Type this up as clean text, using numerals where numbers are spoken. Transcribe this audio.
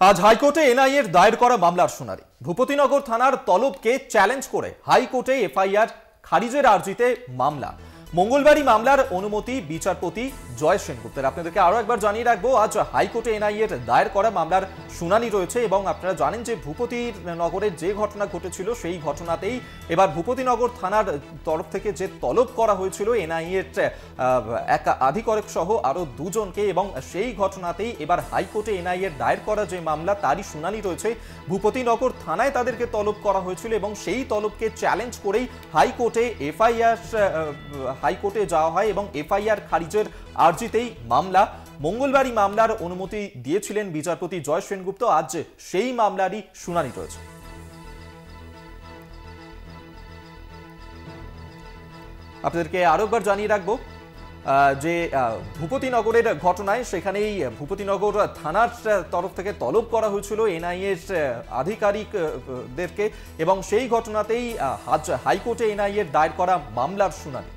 আজ হাইকোর্টে এনআইএর দায়ের করা মামলার শুনানি। ভূপতিনগর থানার তলবকে চ্যালেঞ্জ করে হাইকোর্টে এফআইআর খারিজের আর্জিতে মামলা। মঙ্গলবারই মামলার অনুমতি বিচারপতি জয় সেনগুপ্তের। আপনাদেরকে আরো একবার জানিয়ে রাখবো, আজ হাইকোর্টে এনআইএর দায়ের করা মামলার শুনানি রয়েছে এবং আপনারা জানেন যে ভূপতিনগরের যে ঘটনা ঘটেছিল সেই ঘটনাতেই এবার ভূপতিনগর থানার তরফ থেকে যে তলব করা হয়েছিল এনআইএর এক আধিকারিক সহ আরো দুজনকে, এবং সেই ঘটনাতেই এবার হাইকোর্টে এনআইএর দায়ের করা যে মামলা তারই শুনানি রয়েছে। ভূপতিনগর থানায় তাদেরকে তলব করা হয়েছিল এবং সেই তলবকে চ্যালেঞ্জ করেই হাইকোর্টে যাওয়া হয় এবং এফআইআর খারিজের আর্জিতেই মামলা। মঙ্গলবারই মামলার অনুমতি দিয়েছিলেন বিচারপতি জয় সেনগুপ্ত। আজ সেই মামলারই শুনানি রয়েছে। আপনাদেরকে আরো একবার জানিয়ে রাখবো যে ভূপতিনগরের ঘটনায় সেখানেই ভূপতিনগর থানার তরফ থেকে তলব করা হয়েছিল এনআইএর আধিকারিকদেরকে এবং সেই ঘটনাতেই আজ হাইকোর্টে এনআইএর দায়ের করা মামলার শুনানি।